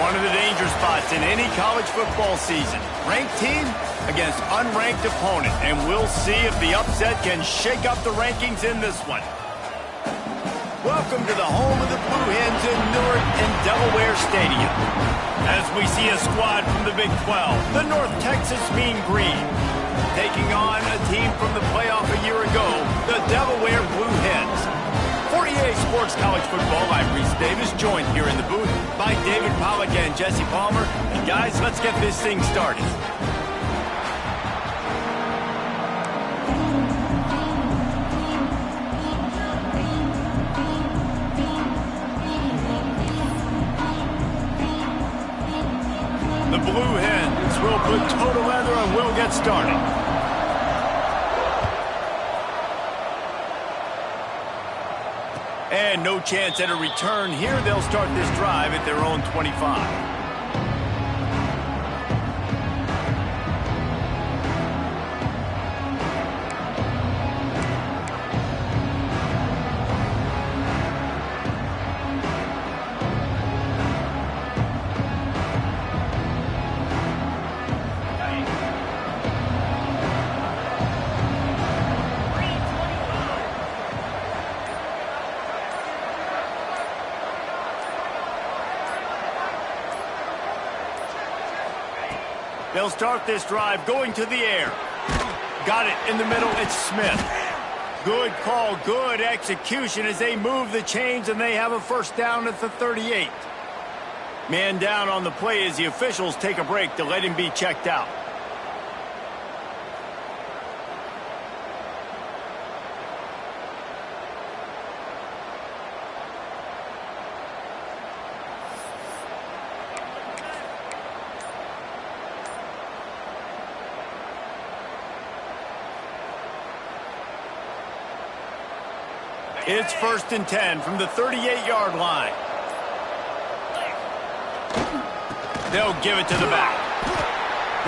One of the danger spots in any college football season. Ranked team against unranked opponent. And we'll see if the upset can shake up the rankings in this one. Welcome to the home of the Blue Hens in Newark and Delaware Stadium. As we see a squad from the Big 12, the North Texas Mean Green, taking on a team from the playoff a year ago, the Delaware Blue Hens. For EA Sports College Football, I'm Reese Davis, joined here in the booth by David Pollack and Jesse Palmer. And guys, let's get this thing started. The Blue Hens will put total leather and we'll get started. And no chance at a return here. They'll start this drive at their own 25. They'll start this drive going to the air. Got it in the middle. It's Smith. Good call, good execution as they move the chains and they have a first down at the 38. Man down on the play as the officials take a break to let him be checked out. It's 1st and 10 from the 38-yard line. They'll give it to the back.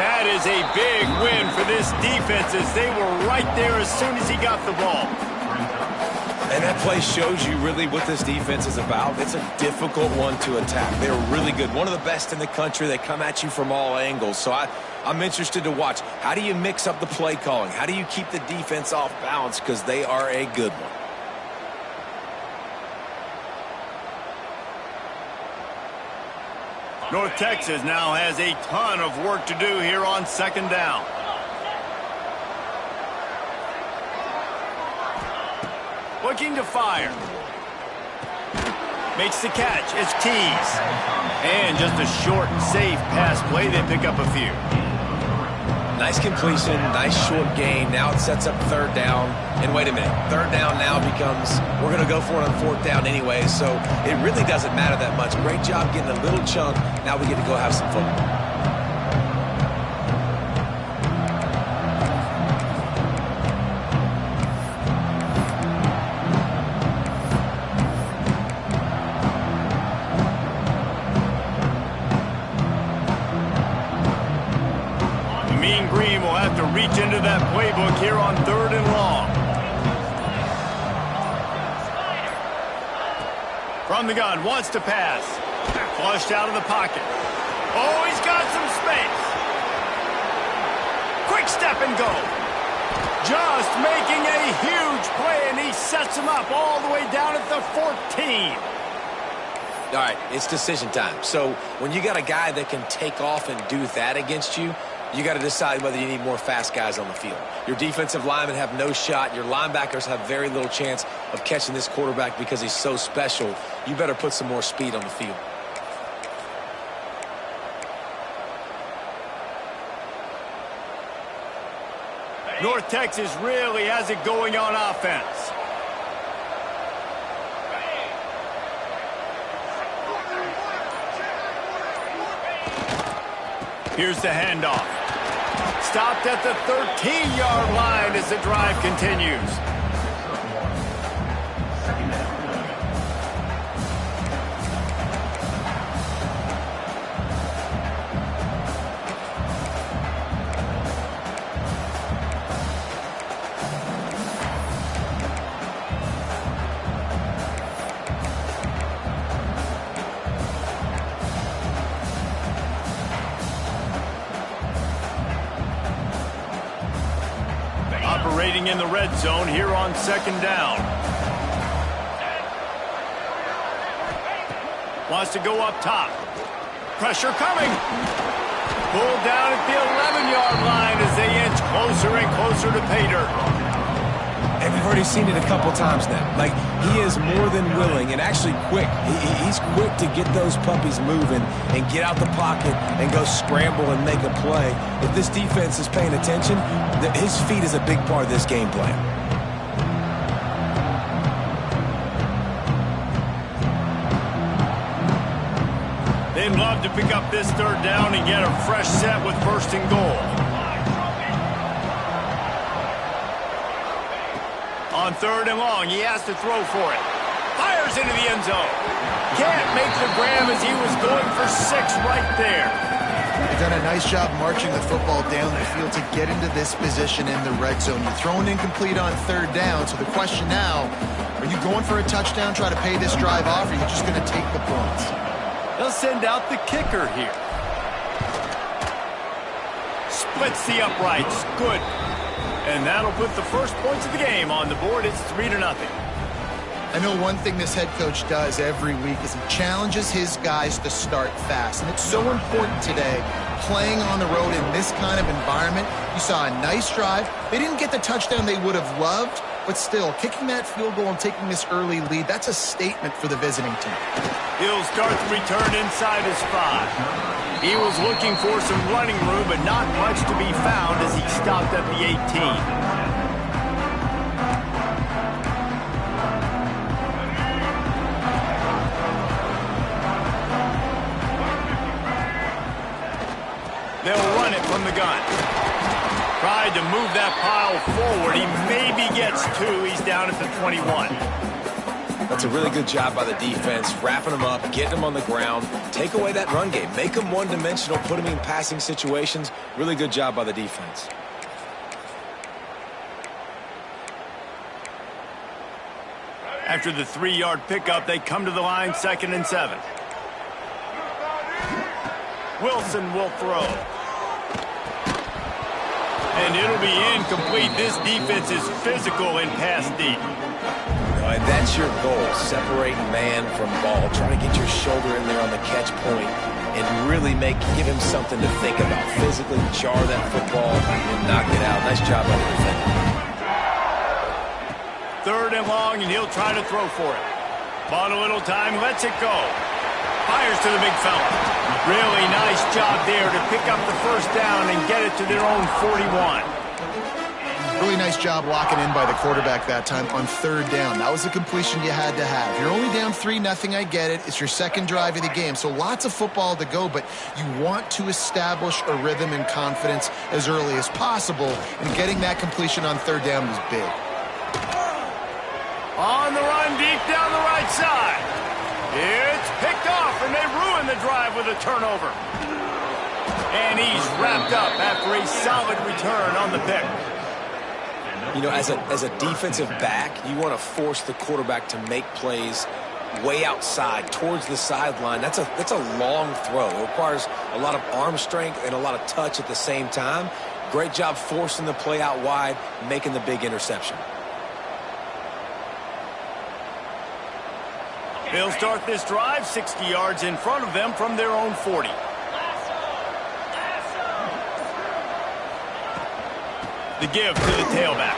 That is a big win for this defense as they were right there as soon as he got the ball. And that play shows you really what this defense is about. It's a difficult one to attack. They're really good. One of the best in the country. They come at you from all angles. So I'm interested to watch. How do you mix up the play calling? How do you keep the defense off balance? Because they are a good one. North Texas now has a ton of work to do here on 2nd down. Looking to fire. Makes the catch. It's Tees. And just a short and safe pass play. They pick up a few. Nice completion, nice short gain. Now it sets up 3rd down. And wait a minute, 3rd down now becomes, we're going to go for it on 4th down anyway, so it really doesn't matter that much. Great job getting a little chunk. Now we get to go have some fun. Reach into that playbook here on 3rd and long. From the gun, wants to pass. Flushed out of the pocket. Oh, he's got some space. Quick step and go. Just making a huge play, and he sets him up all the way down at the 14. All right, it's decision time. So when you got a guy that can take off and do that against you, you got to decide whether you need more fast guys on the field. Your defensive linemen have no shot. Your linebackers have very little chance of catching this quarterback because he's so special. You better put some more speed on the field. North Texas really has it going on offense. Here's the handoff. Stopped at the 13-yard line as the drive continues. going in the red zone here on 2nd down. Wants to go up top. Pressure coming. Pulled down at the 11-yard line as they inch closer and closer to pay dirt. And we've already seen it a couple times now. Like, he is more than willing and actually quick. He's quick to get those puppies moving and get out the pocket and go scramble and make a play. If this defense is paying attention, his feet is a big part of this game plan. They'd love to pick up this 3rd down and get a fresh set with 1st and goal. On 3rd and long, he has to throw for it. Fires into the end zone. Can't make the grab as he was going for 6 right there. They've done a nice job marching the football down the field to get into this position in the red zone. You're throwing incomplete on 3rd down, so the question now, are you going for a touchdown, try to pay this drive off, or are you just going to take the points? They'll send out the kicker here. Splits the uprights. Good. And that'll put the first points of the game on the board. It's 3-0. I know one thing this head coach does every week is he challenges his guys to start fast. And it's so important today, playing on the road in this kind of environment. You saw a nice drive. They didn't get the touchdown they would have loved, but still, kicking that field goal and taking this early lead, that's a statement for the visiting team. He'll start the return inside his 5. He was looking for some running room, but not much to be found as he stopped at the 18. They'll run it from the gun. Tried to move that pile forward. He maybe gets 2. He's down at the 21. That's a really good job by the defense, wrapping them up, getting them on the ground, take away that run game, make them one-dimensional, put them in passing situations. Really good job by the defense. After the 3-yard pickup, they come to the line 2nd and 7. Wilson will throw. And it'll be incomplete. This defense is physical and pass deep. And that's your goal, separate man from ball. Try to get your shoulder in there on the catch point and really give him something to think about. Physically jar that football and knock it out. Nice job by the defender. 3rd and long, and he'll try to throw for it. Bought a little time, lets it go. Fires to the big fella. Really nice job there to pick up the 1st down and get it to their own 41. Really nice job locking in by the quarterback that time on 3rd down. That was the completion you had to have. You're only down 3-0, I get it. It's your 2nd drive of the game, so lots of football to go, but you want to establish a rhythm and confidence as early as possible, and getting that completion on 3rd down was big. On the run, deep down the right side. It's picked off, and they ruin the drive with a turnover. And he's wrapped up after a solid return on the pick. You know, as a defensive back, you want to force the quarterback to make plays way outside towards the sideline. That's a long throw. It requires a lot of arm strength and a lot of touch at the same time. Great job forcing the play out wide, making the big interception. They'll start this drive 60 yards in front of them from their own 40. The give to the tailback.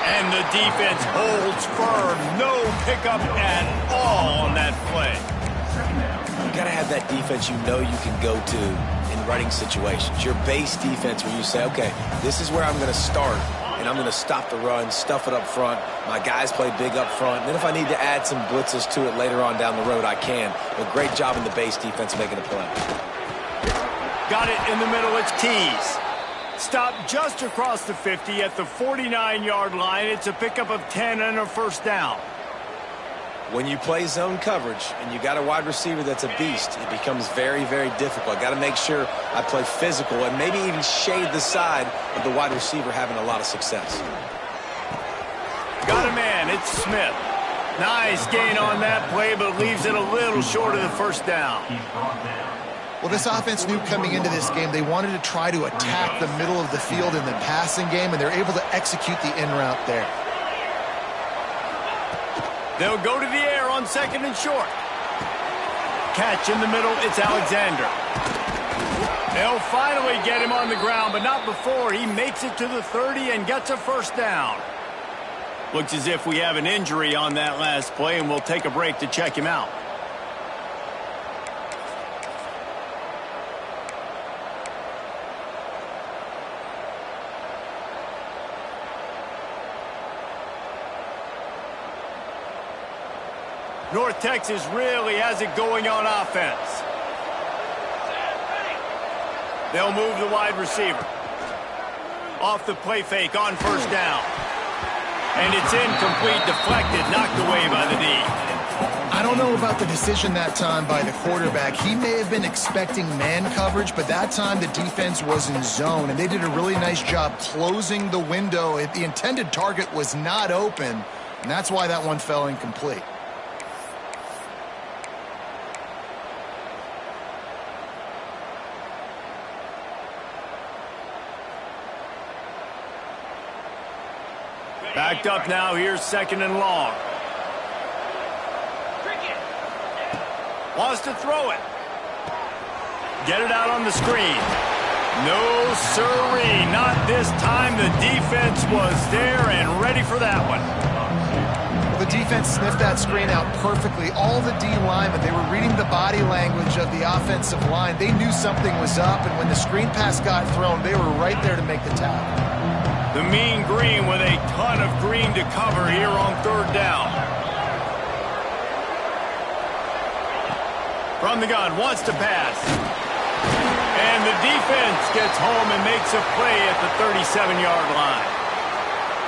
And the defense holds firm. No pickup at all on that play. You got to have that defense you know you can go to in running situations. Your base defense where you say, okay, this is where I'm going to start, and I'm going to stop the run, stuff it up front. My guys play big up front. And then if I need to add some blitzes to it later on down the road, I can. But great job in the base defense making a play. Got it in the middle. It's Keys. Stopped just across the 50 at the 49-yard line. It's a pickup of 10 and a 1st down. When you play zone coverage and you got a wide receiver that's a beast, it becomes very, very difficult. I got to make sure I play physical and maybe even shade the side of the wide receiver having a lot of success. Got a man. It's Smith. Nice gain on that play, but leaves it a little short of the 1st down. Well, this offense knew coming into this game they wanted to try to attack the middle of the field in the passing game, and they're able to execute the in route there. They'll go to the air on 2nd and short. Catch in the middle, it's Alexander. They'll finally get him on the ground, but not before he makes it to the 30 and gets a first down. Looks as if we have an injury on that last play, and we'll take a break to check him out. North Texas really has it going on offense. They'll move the wide receiver. Off the play fake on first down. And it's incomplete, deflected, knocked away by the D. I don't know about the decision that time by the quarterback. He may have been expecting man coverage, but that time the defense was in zone, and they did a really nice job closing the window. The intended target was not open, and that's why that one fell incomplete. Backed up now, here's 2nd and long. Wants to throw it. Get it out on the screen. No sirree, not this time. The defense was there and ready for that one. Well, the defense sniffed that screen out perfectly. All the D linemen, they were reading the body language of the offensive line. They knew something was up, and when the screen pass got thrown, they were right there to make the tackle. The mean green with a ton of green to cover here on 3rd down. From the gun, wants to pass. And the defense gets home and makes a play at the 37-yard line.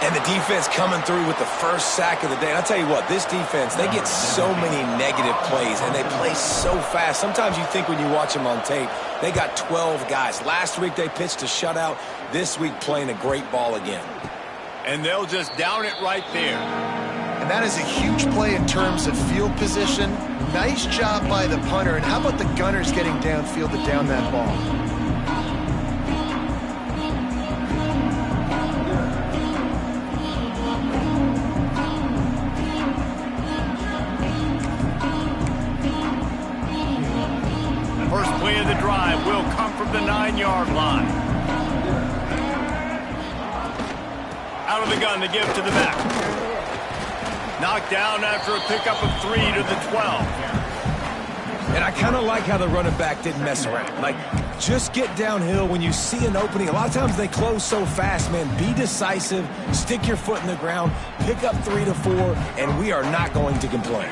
And the defense coming through with the first sack of the day. And I'll tell you what, this defense, they get so many negative plays, and they play so fast. Sometimes you think when you watch them on tape, they got 12 guys. Last week they pitched a shutout. This week playing a great ball again. And they'll just down it right there. And that is a huge play in terms of field position. Nice job by the punter. And how about the gunners getting downfield to down that ball? The first play of the drive will come from the 9-yard line. Out of the gun to give to the back. Knocked down after a pickup of 3 to the 12. And I kind of like how the running back didn't mess around. Like, just get downhill when you see an opening. A lot of times they close so fast, man. Be decisive, stick your foot in the ground, pick up 3 to 4, and we are not going to complain.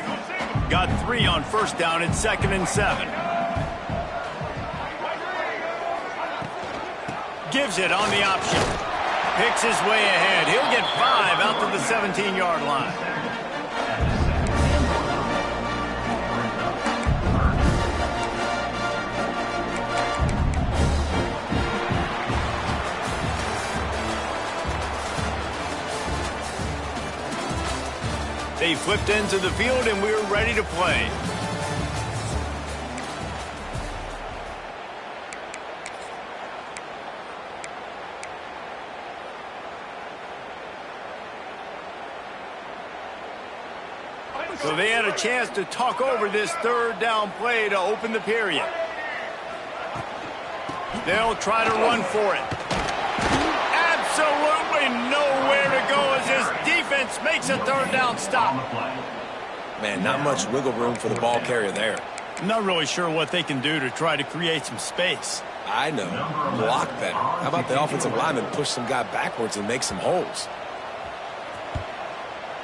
Got 3 on first down at 2nd and 7. Gives it on the option. Picks his way ahead. He'll get 5 out to the 17-yard line. They flipped into the field, and we're ready to play. So they had a chance to talk over this 3rd down play to open the period. They'll try to run for it. Absolutely nowhere to go as his defense makes a 3rd down stop. Man, not much wiggle room for the ball carrier there. I'm not really sure what they can do to try to create some space. I know. Block better. How about the offensive lineman push some guy backwards and make some holes?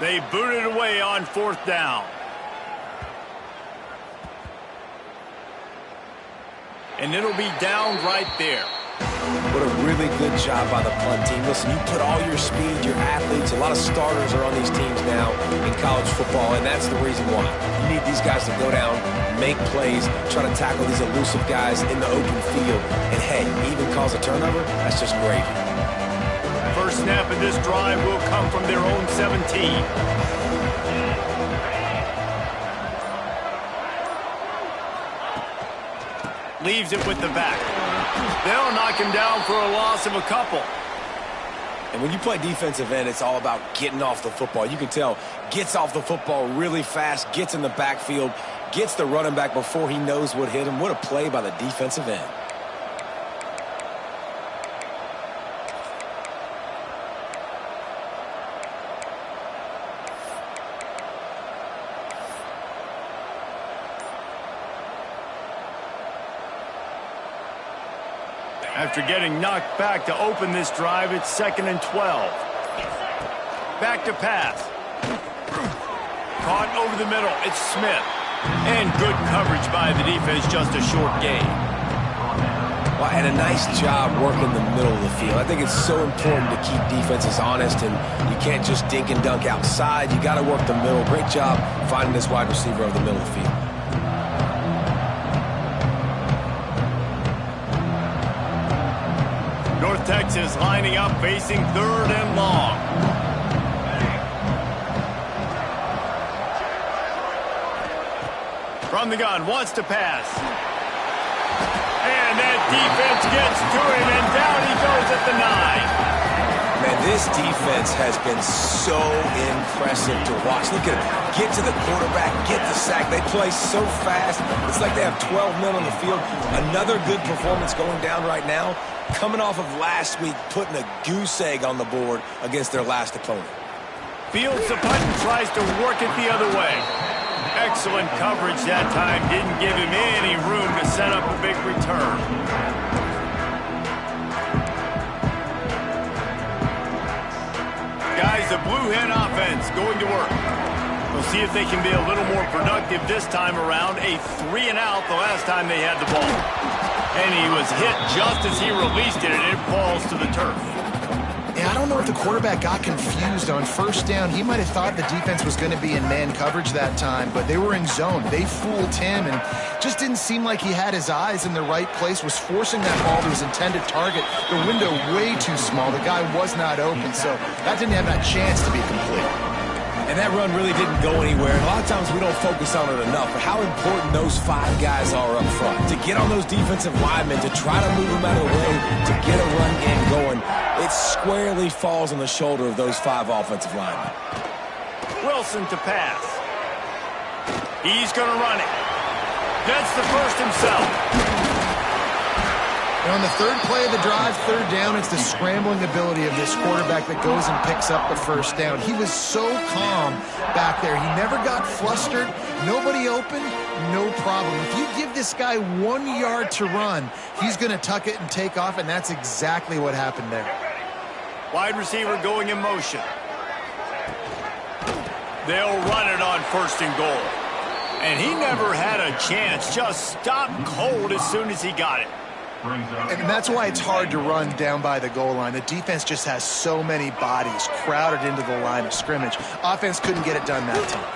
They booted away on 4th down. And it'll be down right there. What a really good job by the punt team. Listen, you put all your speed, your athletes, a lot of starters are on these teams now in college football, and that's the reason why. You need these guys to go down, make plays, try to tackle these elusive guys in the open field, and hey, even cause a turnover, that's just gravy. First snap of this drive will come from their own 17. Leaves it with the back. They'll knock him down for a loss of a couple. And when you play defensive end, it's all about getting off the football. You can tell, gets off the football really fast, gets in the backfield, gets the running back before he knows what hit him. What a play by the defensive end. After getting knocked back to open this drive, it's 2nd and 12. Back to pass. Caught over the middle. It's Smith. And good coverage by the defense, just a short gain. Well, and a nice job working the middle of the field. I think it's so important to keep defenses honest, and you can't just dink and dunk outside. You got to work the middle. Great job finding this wide receiver over the middle of the field. North Texas lining up, facing 3rd and long. From the gun, wants to pass. And that defense gets to him, and down he goes at the 9. Man, this defense has been so impressive to watch. Look at them. Get to the quarterback, get the sack. They play so fast. It's like they have 12 men on the field. Another good performance going down right now. Coming off of last week, putting a goose egg on the board against their last opponent. Fields the punt and tries to work it the other way. Excellent coverage that time. Didn't give him any room to set up a big return. Guys, the Blue Hen offense going to work. We'll see if they can be a little more productive this time around. A 3-and-out the last time they had the ball. And he was hit just as he released it, and it falls to the turf. Yeah, I don't know if the quarterback got confused on 1st down. He might have thought the defense was going to be in man coverage that time, but they were in zone. They fooled him, and just didn't seem like he had his eyes in the right place, was forcing that ball to his intended target. The window way too small. The guy was not open, so that didn't have that chance to be complete. And that run really didn't go anywhere. And a lot of times we don't focus on it enough, but how important those 5 guys are up front. To get on those defensive linemen, to try to move them out of the way, to get a run game going, it squarely falls on the shoulder of those 5 offensive linemen. Wilson to pass. He's going to run it. Gets the first himself. And on the 3rd play of the drive, 3rd down, it's the scrambling ability of this quarterback that goes and picks up the 1st down. He was so calm back there. He never got flustered. Nobody open, no problem. If you give this guy 1 yard to run, he's going to tuck it and take off, and that's exactly what happened there. Wide receiver going in motion. They'll run it on 1st and goal. And he never had a chance. Just stopped cold as soon as he got it. And that's why it's hard to run down by the goal line. The defense just has so many bodies crowded into the line of scrimmage. Offense couldn't get it done that time.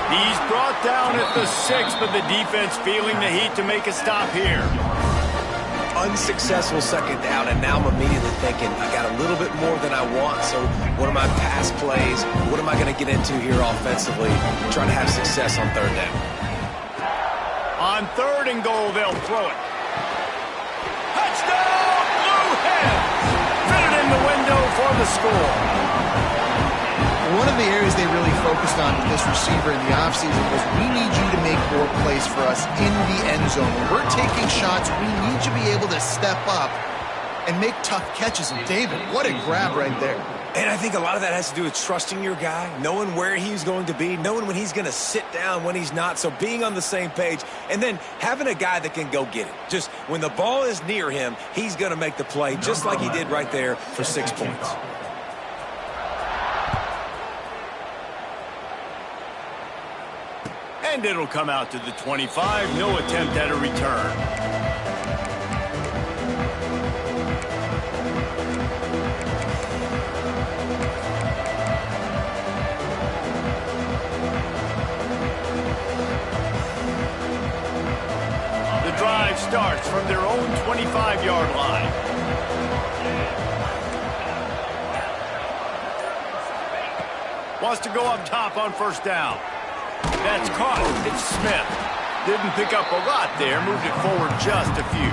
He's brought down at the 6, but the defense feeling the heat to make a stop here. Unsuccessful 2nd down, and now I'm immediately thinking, I got a little bit more than I want, so what are my pass plays? What am I going to get into here offensively? Trying to have success on 3rd down. On 3rd and goal, they'll throw it. Touchdown, Blue Hens! Fitted in the window for the score. One of the areas they really focused on with this receiver in the offseason was, we need you to make more plays for us in the end zone. When we're taking shots, we need you to be able to step up and make tough catches. And David, what a grab right there. And I think a lot of that has to do with trusting your guy, knowing where he's going to be, knowing when he's going to sit down, when he's not, so being on the same page, and then having a guy that can go get it. Just when the ball is near him, he's going to make the play, just like he did right there for 6 points. And it'll come out to the 25. No attempt at a return. Starts from their own 25-yard line. Wants to go up top on 1st down. That's caught. It's Smith. Didn't pick up a lot there, moved it forward just a few.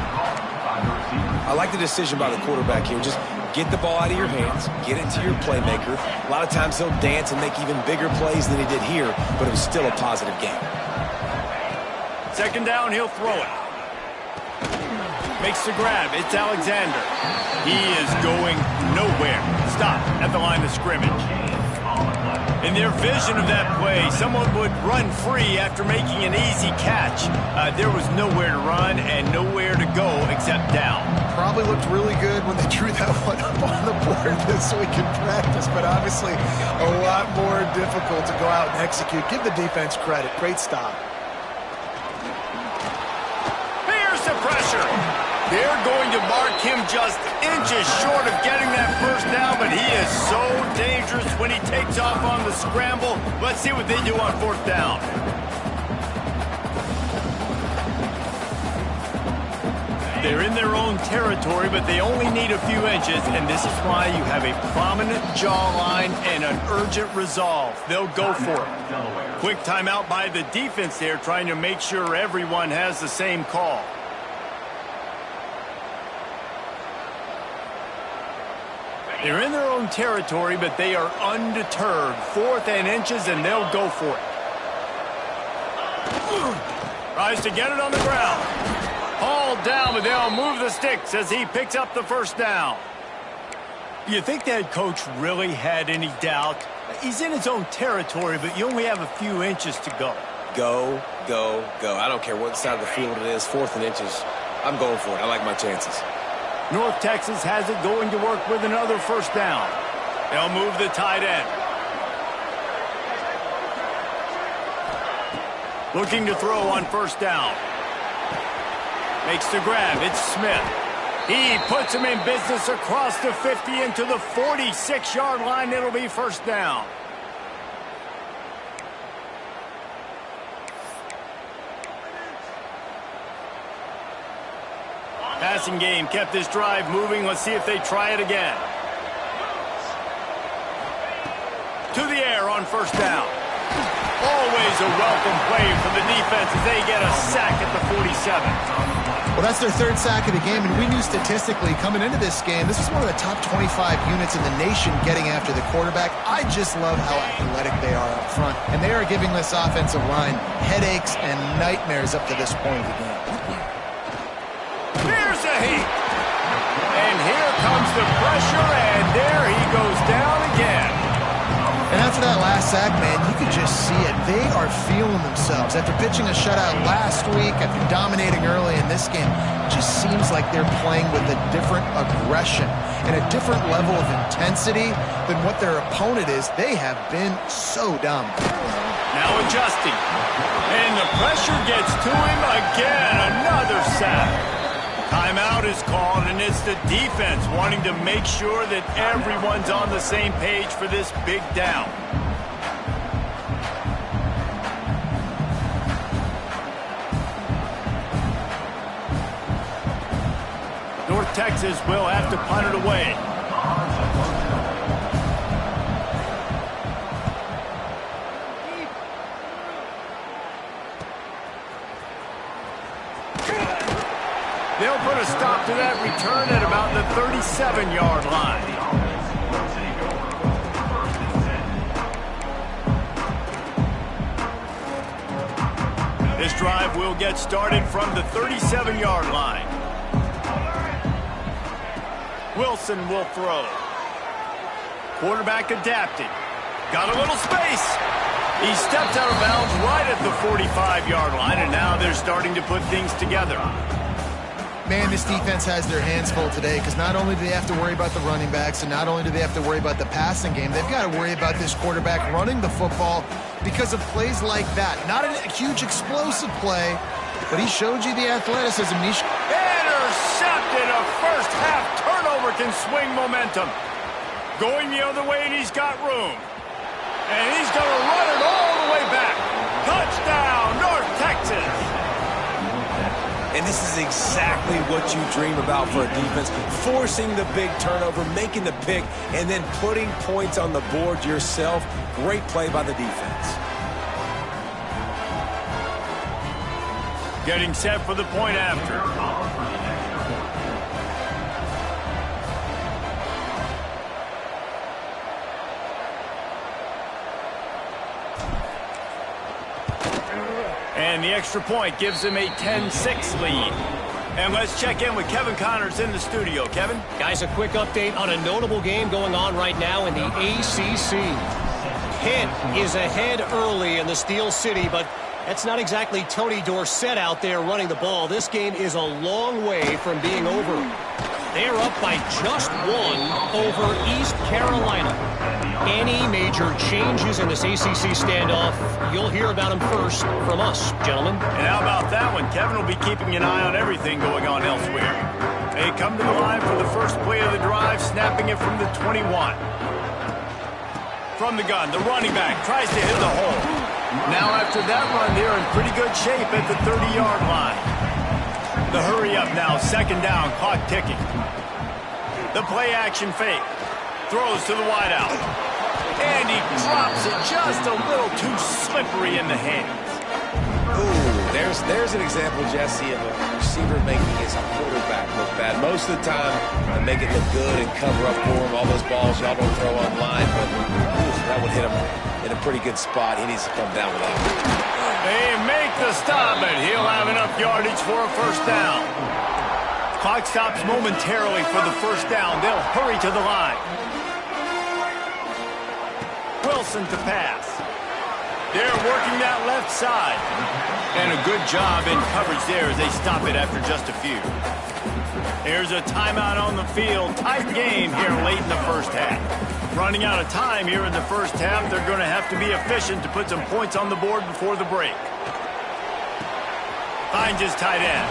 I like the decision by the quarterback here. Just get the ball out of your hands, get it to your playmaker. A lot of times he'll dance and make even bigger plays than he did here, but it was still a positive game. Second down, he'll throw it. Makes the grab. It's Alexander. He is going nowhere. Stop at the line of scrimmage. In their vision of that play, someone would run free after making an easy catch. There was nowhere to run and nowhere to go except down. Probably looked really good when they drew that one up on the board this week in practice, but obviously a lot more difficult to go out and execute. Give the defense credit. Great stop. Here's the pressure. They're going to mark him just inches short of getting that first down, but he is so dangerous when he takes off on the scramble. Let's see what they do on fourth down. They're in their own territory, but they only need a few inches, and this is why you have a prominent jawline and an urgent resolve. They'll go for it. Quick timeout by the defense there, trying to make sure everyone has the same call. They're in their own territory, but they are undeterred. 4th and inches, and they'll go for it. Tries to get it on the ground. Hauled down, but they'll move the sticks as he picks up the first down. You think that coach really had any doubt? He's in his own territory, but you only have a few inches to go. Go, go, go. I don't care what side of the field it is, 4th and inches. I'm going for it. I like my chances. North Texas has it going to work with another first down. They'll move the tight end. Looking to throw on first down. Makes the grab. It's Smith. He puts him in business across the 50 into the 46-yard line. It'll be first down. Passing game kept this drive moving. Let's see if they try it again. To the air on first down. Always a welcome play for the defense as they get a sack at the 47. Well, that's their 3rd sack of the game, and we knew statistically coming into this game, this is one of the top 25 units in the nation getting after the quarterback. I just love how athletic they are up front, and they are giving this offensive line headaches and nightmares up to this point of the game. Here's a heat. And here comes the pressure, and there he goes down again. And after that last sack, man, you could just see it. They are feeling themselves. After pitching a shutout last week, after dominating early in this game, it just seems like they're playing with a different aggression and a different level of intensity than what their opponent is. They have been so dominant. Now adjusting. And the pressure gets to him again. Another sack. Timeout is called, and it's the defense wanting to make sure that everyone's on the same page for this big down. North Texas will have to punt it away. They'll put a stop to that return at about the 37-yard line. This drive will get started from the 37-yard line. Wilson will throw. Quarterback adapted. Got a little space. He steps out of bounds right at the 45-yard line, and now they're starting to put things together. Man, this defense has their hands full today because not only do they have to worry about the running backs and not only do they have to worry about the passing game, they've got to worry about this quarterback running the football because of plays like that. Not a huge explosive play, but he showed you the athleticism. Intercepted. A first half turnover can swing momentum. Going the other way, and he's got room. And he's going to run it all the way back. Touchdown, North Texas. And this is exactly what you dream about for a defense. Forcing the big turnover, making the pick, and then putting points on the board yourself. Great play by the defense. Getting set for the point after. And the extra point gives them a 10-6 lead. And let's check in with Kevin Connors in the studio. Kevin? Guys, a quick update on a notable game going on right now in the ACC. Pitt is ahead early in the Steel City, but that's not exactly Tony Dorsett out there running the ball. This game is a long way from being over. They're up by just one over East Carolina. Any major changes in this ACC standoff, you'll hear about them first from us, gentlemen. And how about that one? Kevin will be keeping an eye on everything going on elsewhere. They come to the line for the first play of the drive, snapping it from the 21. From the gun, the running back tries to hit the hole. Now after that run, they're in pretty good shape at the 30-yard line. The hurry up now, second down, clock ticking. The play action fake. Throws to the wideout. And he drops it just a little too slippery in the hands. Ooh, there's an example, Jesse, of a receiver making his quarterback look bad. Most of the time, they make it look good and cover up for him. All those balls y'all don't throw online, but that would hit him in a pretty good spot. He needs to come down with that. They make the stop, and he'll have enough yardage for a first down. Clock stops momentarily for the first down. They'll hurry to the line. Wilson to pass. They're working that left side. And a good job in coverage there as they stop it after just a few. There's a timeout on the field. Tight game here late in the first half. Running out of time here in the first half. They're going to have to be efficient to put some points on the board before the break. Finds his tight end.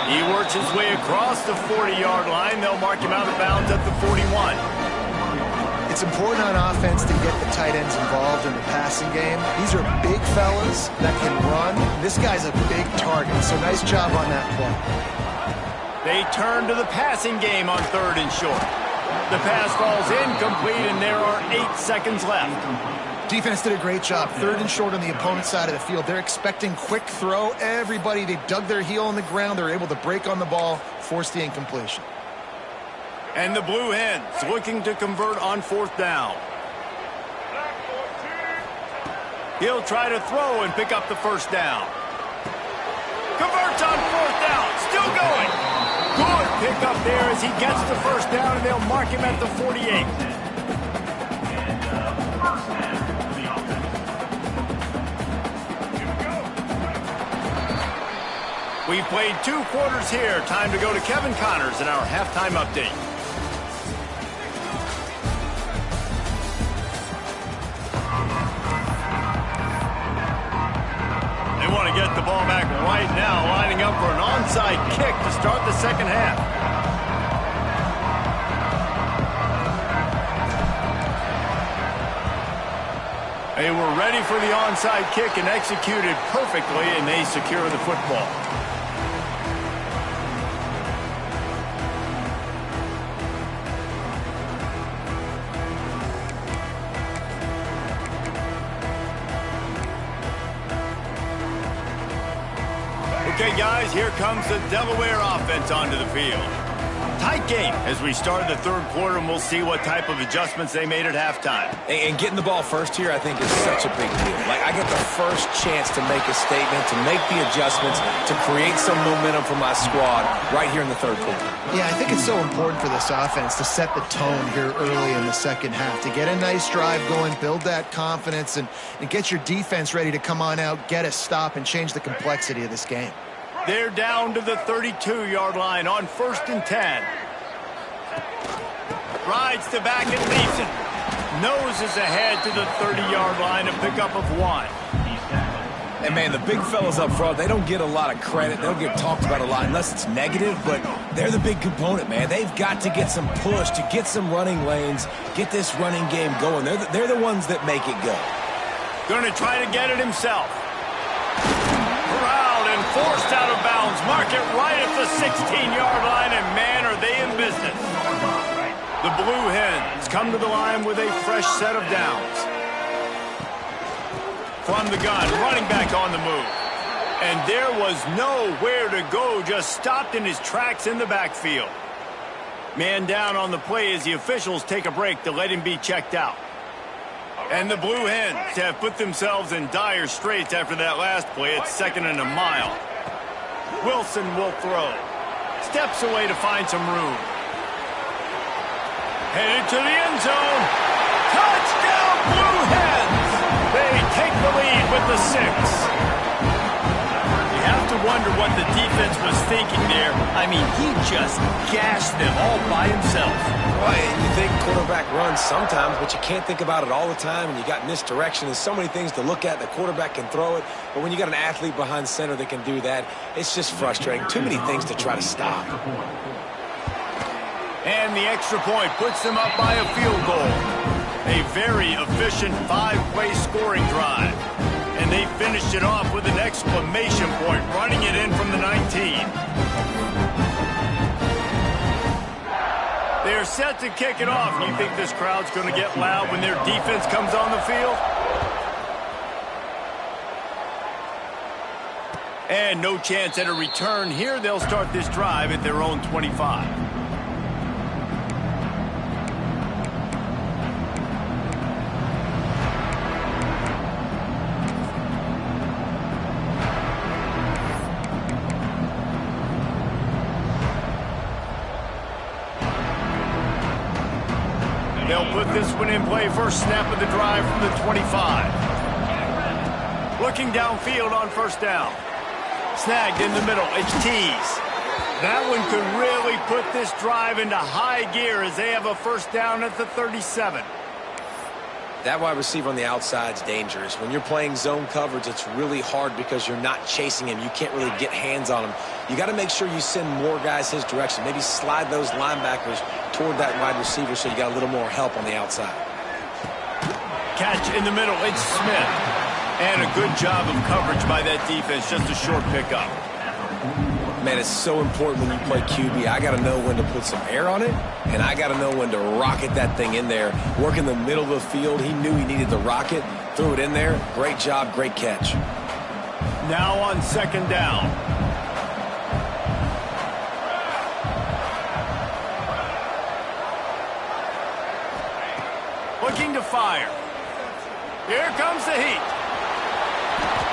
He works his way across the 40-yard line. They'll mark him out of bounds at the 41. It's important on offense to get the tight ends involved in the passing game. These are big fellas that can run. This guy's a big target, so nice job on that play. They turn to the passing game on third and short. The pass falls incomplete, and there are 8 seconds left. Defense did a great job. Third and short on the opponent's side of the field. They're expecting quick throw. Everybody, they dug their heel on the ground. They're able to break on the ball, force the incompletion. And the Blue Hens looking to convert on fourth down. He'll try to throw and pick up the first down. Converts on fourth down. Still going. Good pick up there as he gets the first down, and they'll mark him at the 48. We've played 2 quarters here. Time to go to Kevin Connors in our halftime update. They want to get the ball back right now, lining up for an onside kick to start the second half. They were ready for the onside kick and executed perfectly, and they secure the football. Okay, guys, here comes the Delaware offense onto the field. Tight game as we start the third quarter, and we'll see what type of adjustments they made at halftime. And getting the ball first here, I think, is such a big deal. Like, I get the first chance to make a statement, to make the adjustments, to create some momentum for my squad right here in the third quarter. Yeah, I think it's so important for this offense to set the tone here early in the second half, to get a nice drive going, build that confidence, and get your defense ready to come on out, get a stop, and change the complexity of this game. They're down to the 32-yard line on 1st and 10. Rides to back and leaves it. Noses ahead to the 30-yard line, a pickup of 1. And, man, the big fellas up front, they don't get a lot of credit. They don't get talked about a lot unless it's negative, but they're the big component, man. They've got to get some push, to get some running lanes, get this running game going. They're the ones that make it go. Going to try to get it himself. Corralled and forced out of bounds. Mark it right at the 16-yard line, and, man, are they in business. The Blue Hens come to the line with a fresh set of downs. From the gun, running back on the move. And there was nowhere to go, just stopped in his tracks in the backfield. Man down on the play as the officials take a break to let him be checked out. And the Blue Hens have put themselves in dire straits after that last play. It's 2nd and a mile. Wilson will throw. Steps away to find some room. Headed to the end zone. Touchdown, Blue Hens! They take the lead with the 6. You have to wonder what the defense was thinking there. I mean, he just gashed them all by himself. Boy, you think quarterback runs sometimes, but you can't think about it all the time, and you got misdirection. There's so many things to look at. The quarterback can throw it, but when you got an athlete behind center that can do that, it's just frustrating. Too many things to try to stop. And the extra point puts them up by a field goal. A very efficient 5-play scoring drive. And they finished it off with an exclamation point, running it in from the 19. They're set to kick it off. You think this crowd's going to get loud when their defense comes on the field? And no chance at a return here. They'll start this drive at their own 25. They'll put this one in play. First snap of the drive from the 25. Looking downfield on first down. Snagged in the middle. It's Tees. That one could really put this drive into high gear as they have a first down at the 37. That wide receiver on the outside is dangerous. When you're playing zone coverage, it's really hard because you're not chasing him. You can't really get hands on him. You got to make sure you send more guys his direction. Maybe slide those linebackers toward that wide receiver so you got a little more help on the outside. Catch in the middle. It's Smith. And a good job of coverage by that defense. Just a short pickup. Man, it's so important when you play QB. I got to know when to put some air on it, and I got to know when to rocket that thing in there. Work in the middle of the field. He knew he needed the rocket. Threw it in there. Great job, great catch. Now on second down. Looking to fire. Here comes the heat.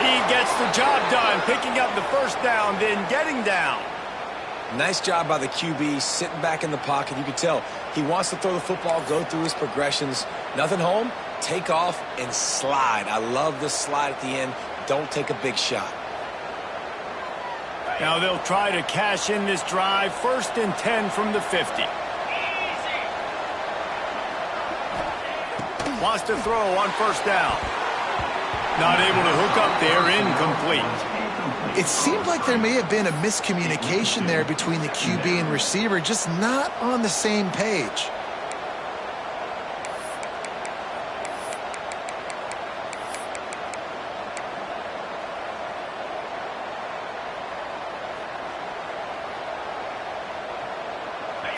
He gets the job done, picking up the first down, then getting down. Nice job by the QB, sitting back in the pocket. You can tell he wants to throw the football, go through his progressions. Nothing home, take off, and slide. I love the slide at the end. Don't take a big shot. Now they'll try to cash in this drive. 1st and 10 from the 50. Wants to throw on first down. Not able to hook up there, incomplete. It seemed like there may have been a miscommunication there between the QB and receiver, just not on the same page.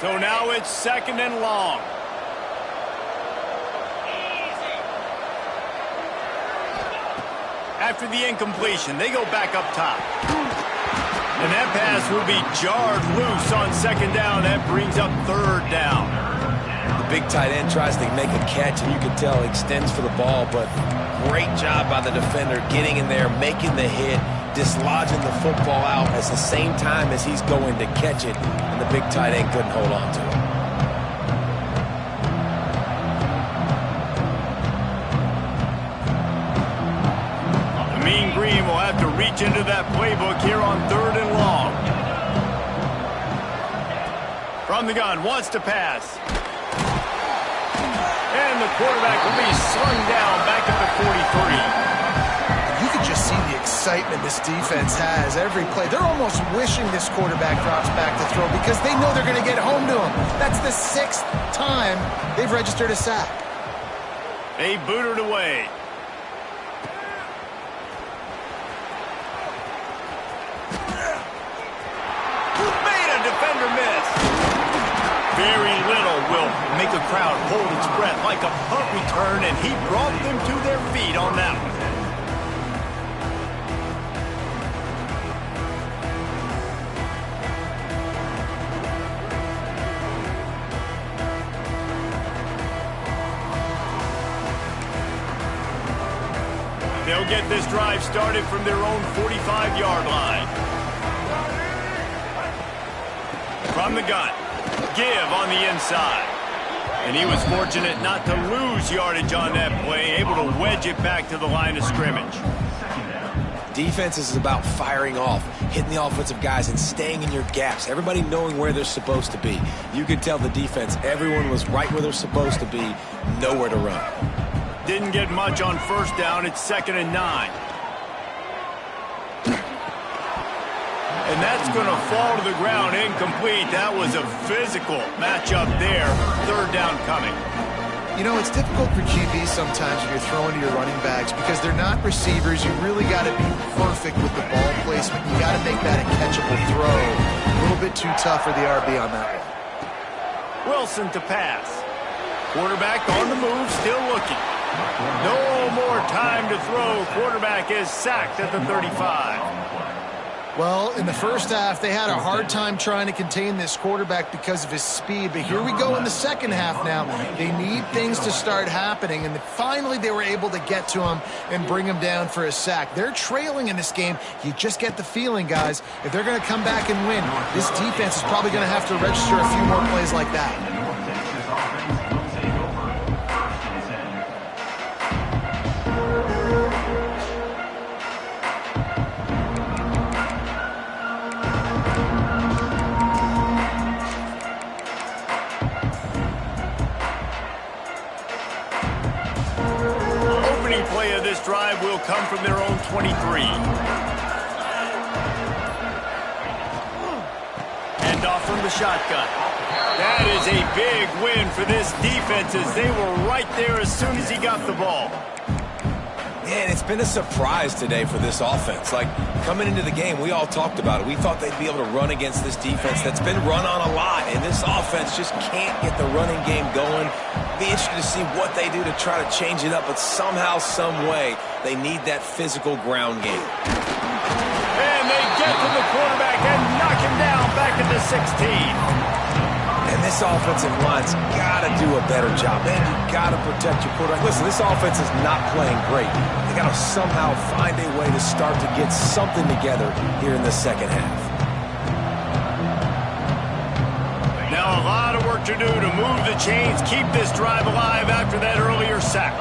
So now it's 2nd and long. After the incompletion, they go back up top. And that pass will be jarred loose on second down. That brings up third down. The big tight end tries to make a catch, and you can tell he extends for the ball, but great job by the defender getting in there, making the hit, dislodging the football out at the same time as he's going to catch it, and the big tight end couldn't hold on to it. Green will have to reach into that playbook here on 3rd and long. From the gun, wants to pass. And the quarterback will be slung down back at the 43. You can just see the excitement this defense has every play. They're almost wishing this quarterback drops back to throw because they know they're going to get home to him. That's the 6th time they've registered a sack. They booted away. Very little will make a crowd hold its breath like a punt return, and he brought them to their feet on that one. get this drive started from their own 45-yard line. From the gun, give on the inside. And he was fortunate not to lose yardage on that play, able to wedge it back to the line of scrimmage. Defense is about firing off, hitting the offensive guys, and staying in your gaps. Everybody knowing where they're supposed to be. You could tell the defense, everyone was right where they're supposed to be, nowhere to run. Didn't get much on first down. It's 2nd and 9. And that's going to fall to the ground incomplete. That was a physical matchup there. 3rd down coming. You know, it's difficult for QBs sometimes when you're throwing to your running backs because they're not receivers. You really got to be perfect with the ball placement. You got to make that a catchable throw. A little bit too tough for the RB on that one. Wilson to pass. Quarterback on the move, still looking. No more time to throw. Quarterback is sacked at the 35. Well, in the first half, they had a hard time trying to contain this quarterback because of his speed. But here we go in the second half now. They need things to start happening. And finally, they were able to get to him and bring him down for a sack. They're trailing in this game. You just get the feeling, guys, if they're going to come back and win, this defense is probably going to have to register a few more plays like that. Drive will come from their own 23. Hand off from the shotgun. That is a big win for this defense as they were right there as soon as he got the ball. Man, it's been a surprise today for this offense. Like, coming into the game, we all talked about it. We thought they'd be able to run against this defense that's been run on a lot, and this offense just can't get the running game going. Be interested to see what they do to try to change it up, but somehow, some way, they need that physical ground game. And they get to the quarterback and knock him down back at the 16. And this offensive line's got to do a better job. Man, you got to protect your quarterback. Listen, this offense is not playing great. They got to somehow find a way to start to get something together here in the second half. Now a lot of work to do to move the chains, keep this drive alive after that earlier sack.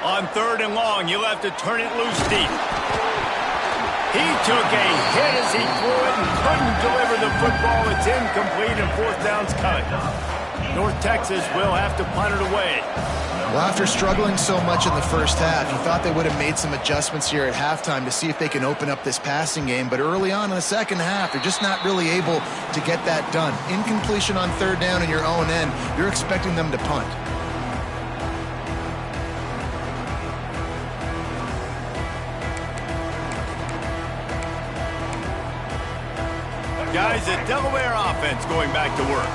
On 3rd and long, you'll have to turn it loose deep. He took a hit as he threw it and couldn't deliver the football. It's incomplete and 4th down's coming. North Texas will have to punt it away. Well, after struggling so much in the first half, you thought they would have made some adjustments here at halftime to see if they can open up this passing game. But early on in the second half, they're just not really able to get that done. Incompletion on 3rd down in your own end, you're expecting them to punt. Guys, the Delaware offense going back to work.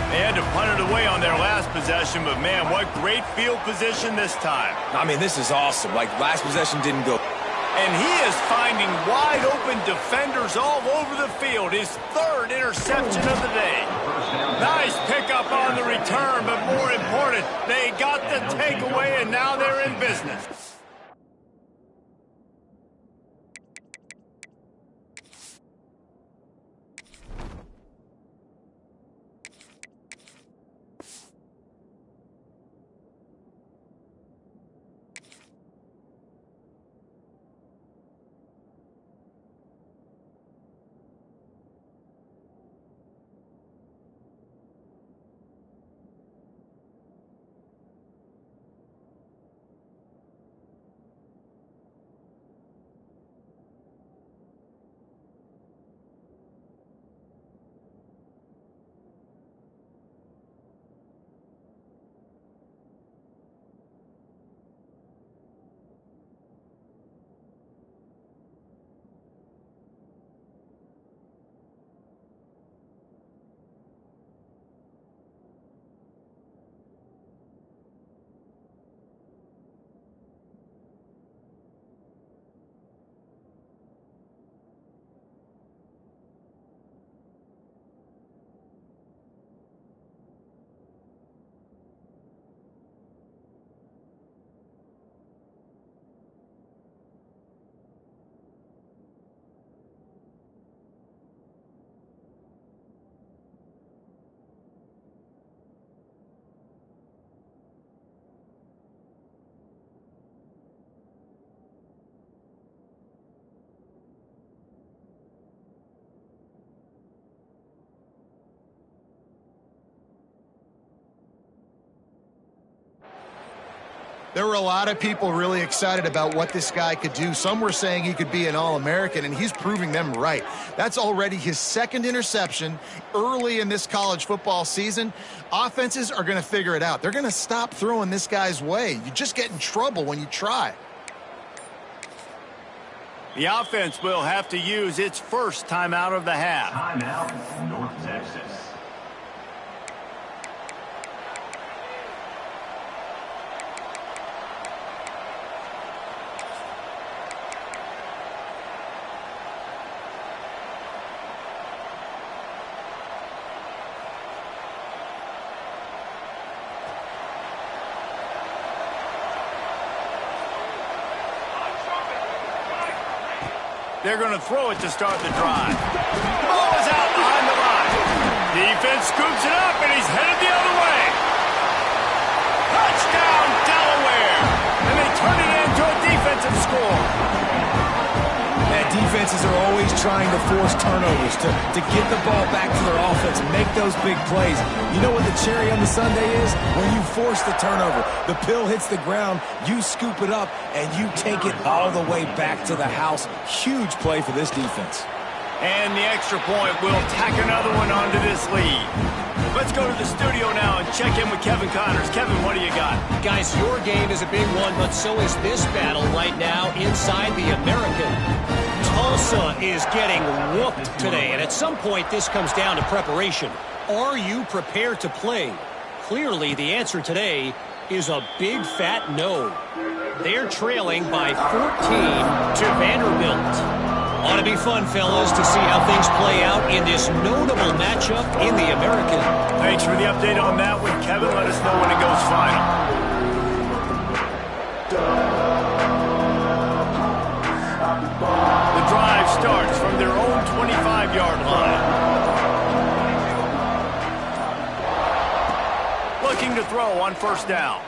They had to punt it away on their last possession, but man, what great field position this time. I mean, this is awesome. Like, last possession didn't go. And he is finding wide open defenders all over the field. His 3rd interception of the day. Nice pickup on the return, but more important, they got the takeaway and now they're in business. There were a lot of people really excited about what this guy could do. Some were saying he could be an All-American, and he's proving them right. That's already his second interception early in this college football season. Offenses are going to figure it out. They're going to stop throwing this guy's way. You just get in trouble when you try. The offense will have to use its first timeout of the half. Timeout, North Texas. They're going to throw it to start the drive. The ball is out behind the line. Defense scoops it up, and he's headed the other way. Touchdown, Delaware! And they turn it into a defensive score. Yeah, defenses are always trying to force turnovers to get the ball back to their offense and make those big plays. You know what the cherry on the sundae is? When you force the turnover, the pill hits the ground, you scoop it up, and you take it all the way back to the house. Huge play for this defense. And the extra point will tack another one onto this lead. Let's go to the studio now and check in with Kevin Connors. Kevin, what do you got? Guys, your game is a big one, but so is this battle right now inside the American. Tulsa is getting whooped today, and at some point this comes down to preparation. Are you prepared to play? Clearly, the answer today is a big fat no. They're trailing by 14 to Vanderbilt. Ought to be fun, fellas, to see how things play out in this notable matchup in the American. Thanks for the update on that one, Kevin. Let us know when it goes final. The drive starts from their own 25-yard line. Looking to throw on first down.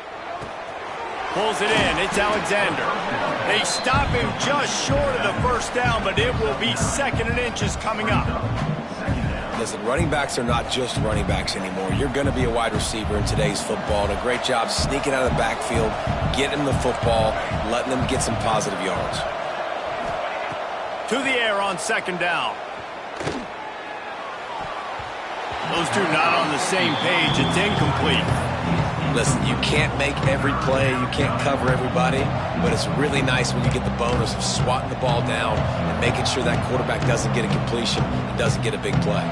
Pulls it in. It's Alexander. They stop him just short of the first down, but it will be 2nd and inches coming up. Listen, running backs are not just running backs anymore. You're going to be a wide receiver in today's football. And a great job sneaking out of the backfield, getting the football, letting them get some positive yards. To the air on 2nd down. Those two not on the same page. It's incomplete. Listen, you can't make every play, you can't cover everybody, but it's really nice when you get the bonus of swatting the ball down and making sure that quarterback doesn't get a completion and doesn't get a big play.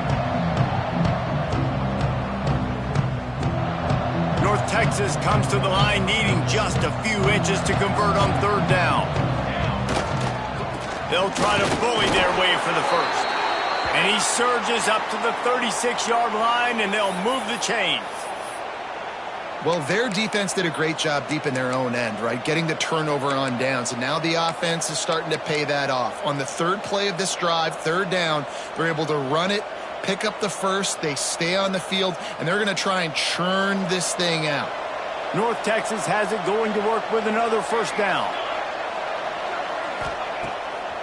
North Texas comes to the line needing just a few inches to convert on 3rd down. They'll try to bully their way for the first. And he surges up to the 36-yard line, and they'll move the chains. Well, their defense did a great job deep in their own end, right? Getting the turnover on downs. And now the offense is starting to pay that off. On the 3rd play of this drive, 3rd down, they're able to run it, pick up the first, they stay on the field, and they're going to try and churn this thing out. North Texas has it going to work with another first down.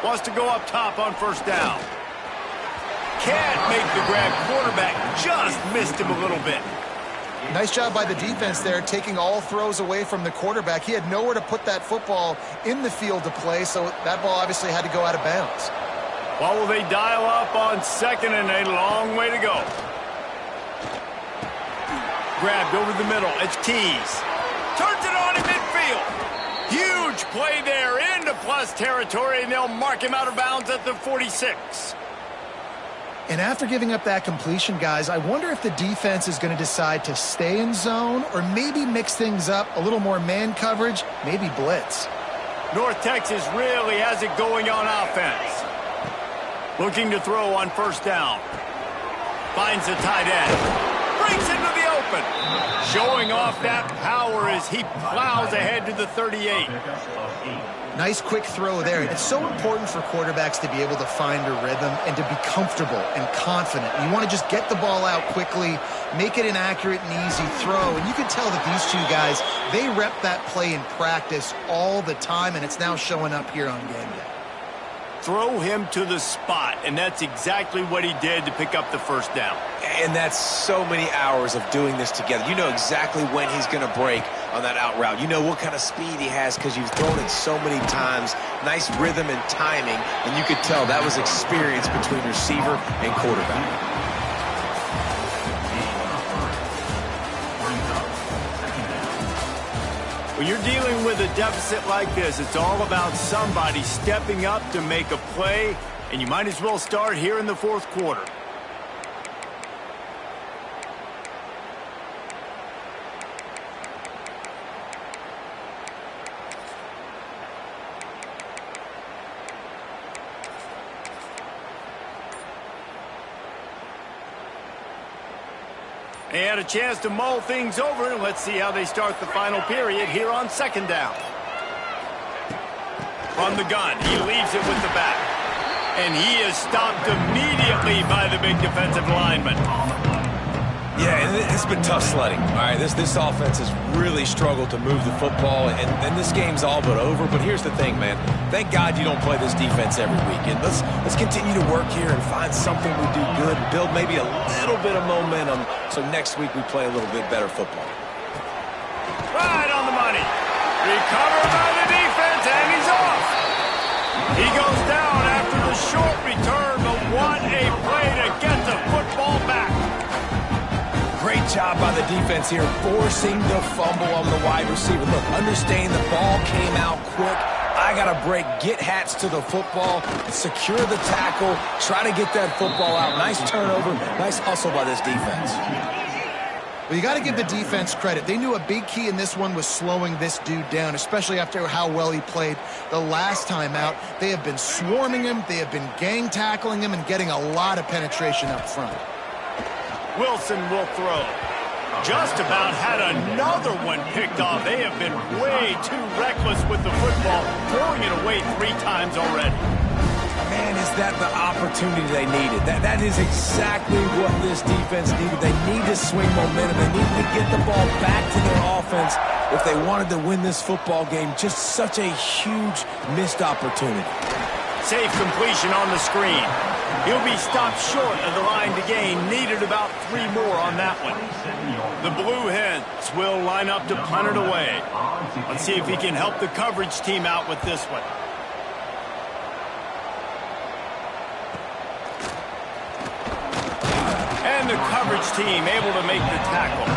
Wants to go up top on first down. Can't make the grab. Quarterback just missed him a little bit. Nice job by the defense there, taking all throws away from the quarterback. He had nowhere to put that football in the field to play, so that ball obviously had to go out of bounds. Well, will they dial up on 2nd and a long way to go? Grabbed over the middle. It's Keys. Turns it on in midfield. Huge play there into plus territory, and they'll mark him out of bounds at the 46. And after giving up that completion, guys, I wonder if the defense is going to decide to stay in zone or maybe mix things up, a little more man coverage, maybe blitz. North Texas really has it going on offense. Looking to throw on first down. Finds the tight end. Breaks into the open. Showing off that power as he plows ahead to the 38. Nice quick throw there. It's so important for quarterbacks to be able to find a rhythm and to be comfortable and confident. You want to just get the ball out quickly, make it an accurate and easy throw. And you can tell that these two guys, they rep that play in practice all the time, and it's now showing up here on game day. throw him to the spot, and that's exactly what he did to pick up the first down. And that's so many hours of doing this together. You know exactly when he's going to break on that out route. You know what kind of speed he has because you've thrown it so many times. Nice rhythm and timing, and you could tell that was experience between receiver and quarterback. When you're dealing with a deficit like this, it's all about somebody stepping up to make a play, and you might as well start here in the fourth quarter. They had a chance to mull things over, and let's see how they start the final period here on second down. From the gun, he leaves it with the back. And he is stopped immediately by the big defensive lineman. Yeah, and it's been tough sledding. All right, this offense has really struggled to move the football, and this game's all but over. But here's the thing, man. Thank God you don't play this defense every week. And let's continue to work here and find something we do good and build maybe a little bit of momentum so next week we play a little bit better football. Right on the money. Recovered by the defense, and he's off. He goes down after the short return, but what a play to get the football back. Great job by the defense here, forcing the fumble on the wide receiver. Look, understand the ball came out quick. I got to break, get Hats to the football, secure the tackle, try to get that football out. Nice turnover, nice hustle by this defense. Well, you got to give the defense credit. They knew a big key in this one was slowing this dude down, especially after how well he played the last time out. They have been swarming him, they have been gang tackling him, and getting a lot of penetration up front. Wilson will throw. Just about had another one picked off. They have been way too reckless with the football, throwing it away 3 times already. Man, is that the opportunity they needed? That is exactly what this defense needed. They need to swing momentum. They need to get the ball back to their offense if they wanted to win this football game. Just such a huge missed opportunity. Safe completion on the screen. He'll be stopped short of the line to gain. Needed about 3 more on that one. The Blue Hens will line up to punt it away. Let's see if he can help the coverage team out with this one. And the coverage team able to make the tackle.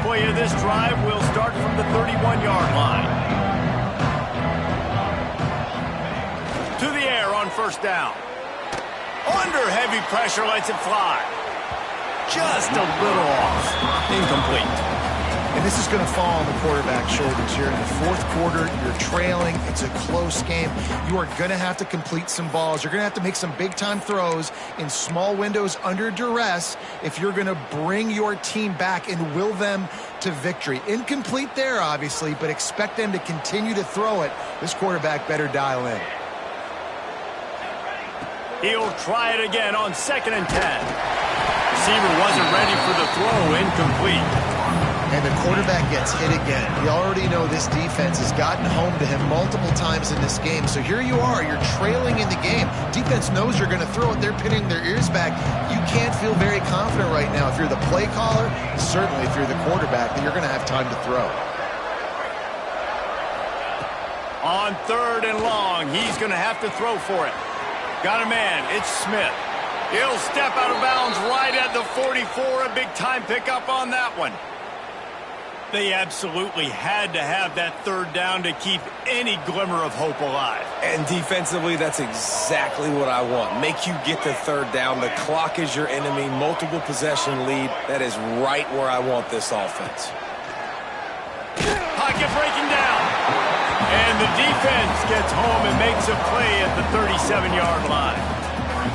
Play of this drive will start from the 31-yard line. To the air on first down. Under heavy pressure, lets it fly. Just a little off. Incomplete. And this is going to fall on the quarterback's shoulders here in the fourth quarter. You're trailing. It's a close game. You are going to have to complete some balls. You're going to have to make some big-time throws in small windows under duress if you're going to bring your team back and will them to victory. Incomplete there, obviously, but expect them to continue to throw it. This quarterback better dial in. He'll try it again on 2nd and 10. Receiver wasn't ready for the throw. Incomplete. And the quarterback gets hit again. We already know this defense has gotten home to him multiple times in this game. So here you are, you're trailing in the game. Defense knows you're going to throw it. They're pinning their ears back. You can't feel very confident right now if you're the play caller, certainly if you're the quarterback, that you're going to have time to throw. On 3rd and long, he's going to have to throw for it. Got a man, it's Smith. He'll step out of bounds right at the 44. A big-time pickup on that one. They absolutely had to have that 3rd down to keep any glimmer of hope alive. And defensively, that's exactly what I want. Make you get the 3rd down. The clock is your enemy. Multiple possession lead. That is right where I want this offense. Pocket breaking down. And the defense gets home and makes a play at the 37-yard line.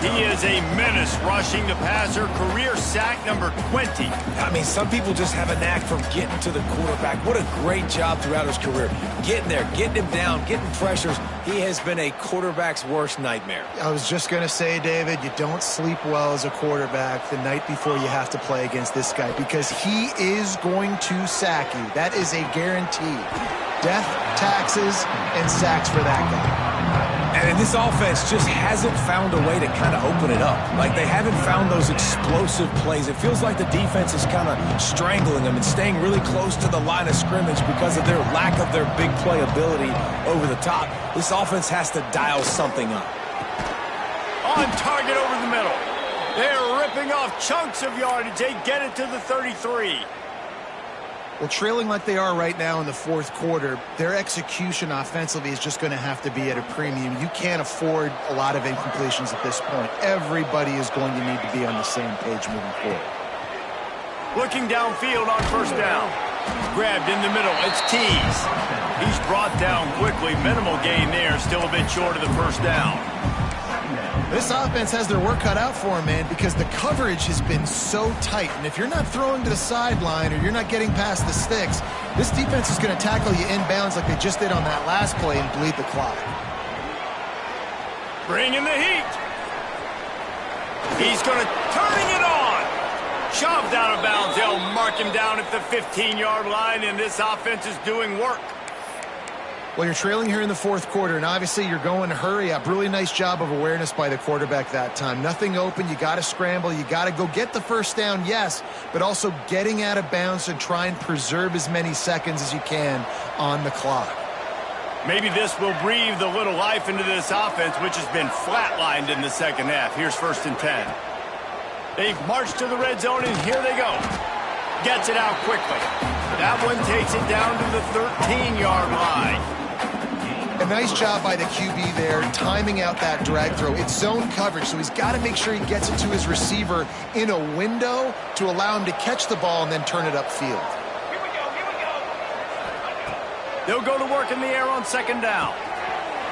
He is a menace rushing the passer, career sack number 20. I mean, some people just have a knack for getting to the quarterback. What a great job throughout his career. Getting there, getting him down, getting pressures. He has been a quarterback's worst nightmare. I was just going to say, David, you don't sleep well as a quarterback the night before you have to play against this guy because he is going to sack you. That is a guarantee. Death, taxes, and sacks for that guy. And this offense just hasn't found a way to kind of open it up. Like, they haven't found those explosive plays. It feels like the defense is kind of strangling them and staying really close to the line of scrimmage because of their lack of their big play ability over the top. This offense has to dial something up. On target over the middle. They're ripping off chunks of yardage. They get it to the 33. Well, trailing like they are right now in the fourth quarter, their execution offensively is just going to have to be at a premium. You can't afford a lot of incompletions at this point. Everybody is going to need to be on the same page moving forward. Looking downfield on first down. Grabbed in the middle. It's Tees. He's brought down quickly. Minimal gain there. Still a bit short of the first down. This offense has their work cut out for them, man, because the coverage has been so tight. And if you're not throwing to the sideline or you're not getting past the sticks, this defense is going to tackle you inbounds like they just did on that last play and bleed the clock. Bringing the heat. He's going to turning it on. Shoved out of bounds. They'll mark him down at the 15-yard line, and this offense is doing work. Well, you're trailing here in the fourth quarter, and obviously you're going to hurry up. Really nice job of awareness by the quarterback that time. Nothing open. You got to scramble. You got to go get the first down, yes, but also getting out of bounds and try and preserve as many seconds as you can on the clock. Maybe this will breathe a little life into this offense, which has been flatlined in the second half. Here's 1st and 10. They've marched to the red zone, and here they go. Gets it out quickly. That one takes it down to the 13-yard line. A nice job by the QB there, timing out that drag throw. It's zone coverage, so he's got to make sure he gets it to his receiver in a window to allow him to catch the ball and then turn it upfield. Here we go. They'll go to work in the air on second down.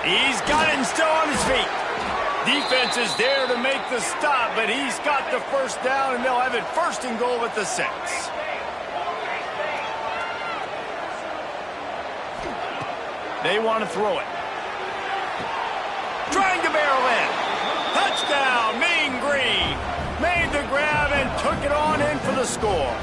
He's got it and still on his feet. Defense is there to make the stop, but he's got the first down, and they'll have it 1st and goal at the 6. They want to throw it. Trying to barrel in. Touchdown, Mean Green. Made the grab and took it on in for the score.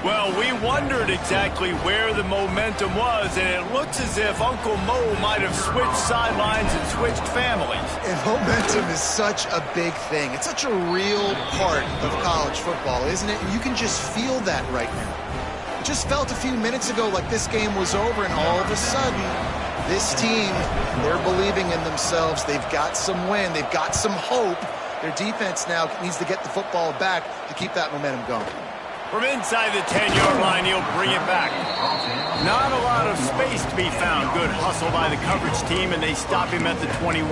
Well, we wondered exactly where the momentum was, and it looks as if Uncle Mo might have switched sidelines and switched families. And momentum is such a big thing. It's such a real part of college football, isn't it? And you can just feel that right now. It just felt a few minutes ago like this game was over, and all of a sudden, this team, they're believing in themselves. They've got some wind. They've got some hope. Their defense now needs to get the football back to keep that momentum going. From inside the 10-yard line, he'll bring it back. Not a lot of space to be found. Good hustle by the coverage team, and they stop him at the 21.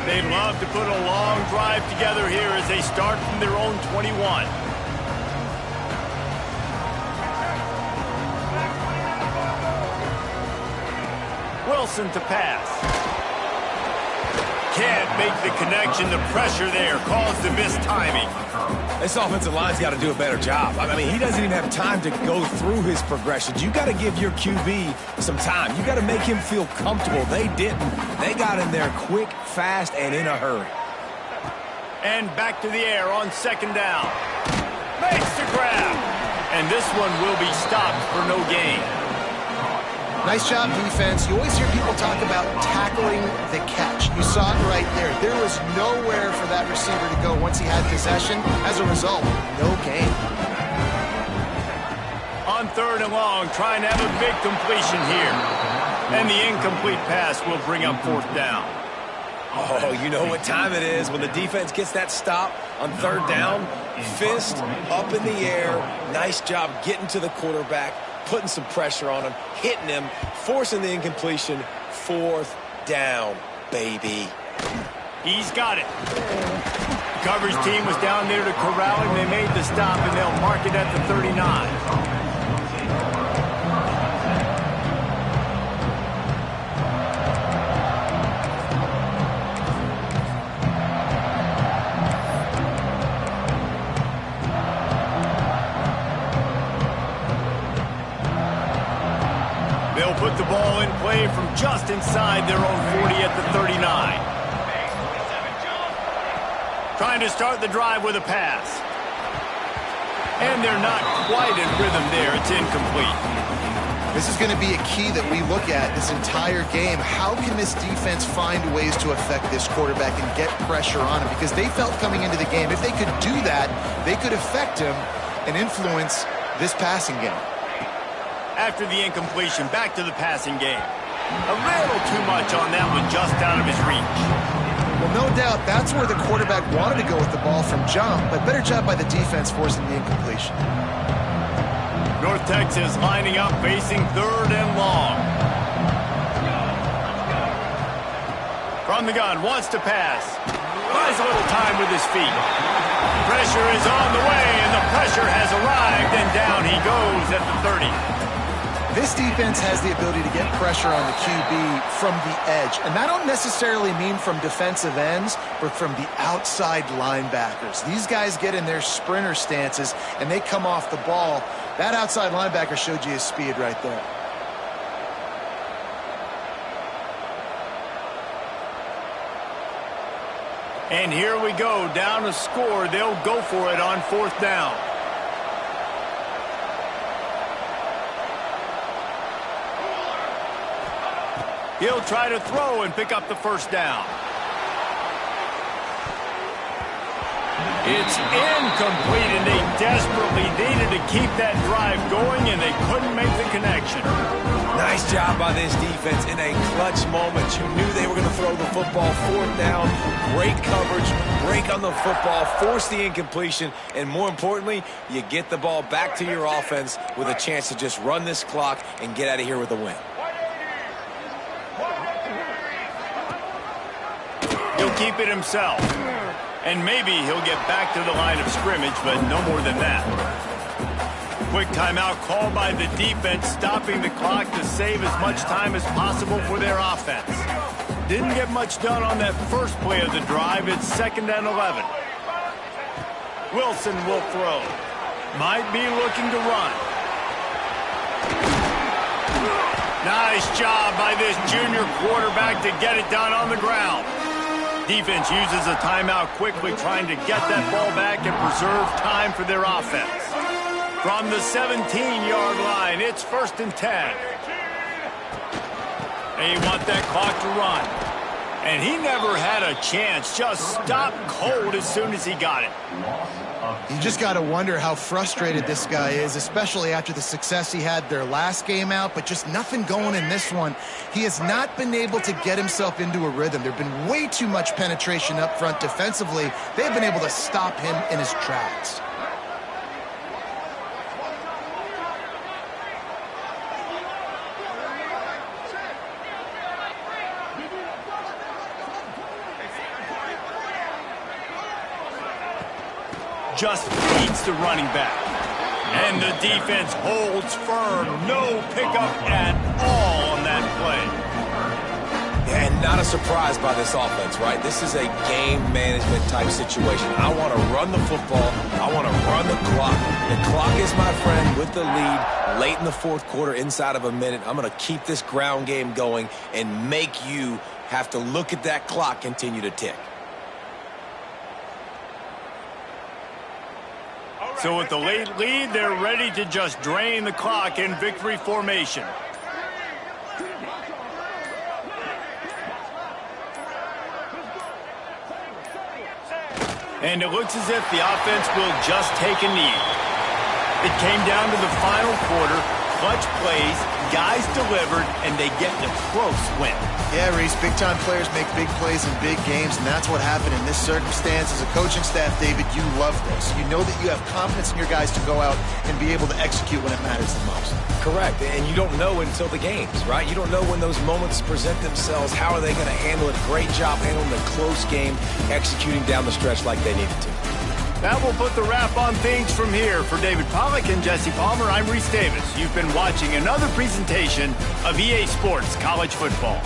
They'd love to put a long drive together here as they start from their own 21. Wilson to pass. Can't make the connection. The pressure there caused the missed timing. This offensive line's got to do a better job. I mean, he doesn't even have time to go through his progressions. You got to give your QB some time. You got to make him feel comfortable. They didn't. They got in there quick, fast, and in a hurry. And back to the air on second down. Makes the grab. And this one will be stopped for no gain. Nice job, defense. You always hear people talk about tackling the catch. You saw it right there. There was nowhere for that receiver to go once he had possession. As a result, no gain. On 3rd and long, trying to have a big completion here. And the incomplete pass will bring up 4th down. Oh, you know what time it is when the defense gets that stop on 3rd down. Fist up in the air. Nice job getting to the quarterback, putting some pressure on him, hitting him, forcing the incompletion. 4th down, baby. He's got it. The coverage team was down there to corral him. They made the stop, and they'll mark it at the 39. ball in play from just inside their own 40 at the 39. Trying to start the drive with a pass. And they're not quite in rhythm there. It's incomplete. This is going to be a key that we look at this entire game. How can this defense find ways to affect this quarterback and get pressure on him? Because they felt coming into the game, if they could do that, they could affect him and influence this passing game. After the incompletion, back to the passing game. A little too much on that one, just out of his reach. Well, no doubt that's where the quarterback wanted to go with the ball from jump, but better job by the defense forcing the incompletion. North Texas lining up, facing 3rd and long. From the gun, wants to pass. Buys a little time with his feet. Pressure is on the way, and the pressure has arrived, and down he goes at the 30. This defense has the ability to get pressure on the QB from the edge. And that don't necessarily mean from defensive ends, but from the outside linebackers. These guys get in their sprinter stances, and they come off the ball. That outside linebacker showed you his speed right there. And here we go, down a score. They'll go for it on 4th down. He'll try to throw and pick up the 1st down. It's incomplete, and they desperately needed to keep that drive going, and they couldn't make the connection. Nice job by this defense in a clutch moment. You knew they were going to throw the football. 4th down, great coverage, break on the football, force the incompletion, and more importantly, you get the ball back to your offense with a chance to just run this clock and get out of here with a win. He'll keep it himself. And maybe he'll get back to the line of scrimmage, but no more than that. Quick timeout called by the defense, stopping the clock to save as much time as possible for their offense. Didn't get much done on that first play of the drive. It's 2nd and 11. Wilson will throw. Might be looking to run. Nice job by this junior quarterback to get it done on the ground. Defense uses a timeout quickly, trying to get that ball back and preserve time for their offense. From the 17-yard line, it's 1st and 10. They want that clock to run. And he never had a chance, just stopped cold as soon as he got it. You just got to wonder how frustrated this guy is, especially after the success he had their last game out, but just nothing going in this one. He has not been able to get himself into a rhythm. There have been way too much penetration up front defensively. They've been able to stop him in his tracks. Just beats the running back. And the defense holds firm. No pickup at all on that play. And not a surprise by this offense, right? This is a game management type situation. I want to run the football. I want to run the clock. The clock is my friend with the lead late in the 4th quarter, inside of a minute. I'm going to keep this ground game going and make you have to look at that clock continue to tick. So with the late lead, they're ready to just drain the clock in victory formation. And it looks as if the offense will just take a knee. It came down to the final quarter, clutch plays, guys delivered, and they get the close win. Yeah, Reese, big-time players make big plays in big games, and that's what happened in this circumstance. As a coaching staff, David, you love this. You know that you have confidence in your guys to go out and be able to execute when it matters the most. Correct, and you don't know until the games, right? You don't know when those moments present themselves. How are they going to handle it? Great job handling the close game, executing down the stretch like they needed to. That will put the wrap on things from here. For David Pollack and Jesse Palmer, I'm Reese Davis. You've been watching another presentation of EA Sports College Football.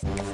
Texas.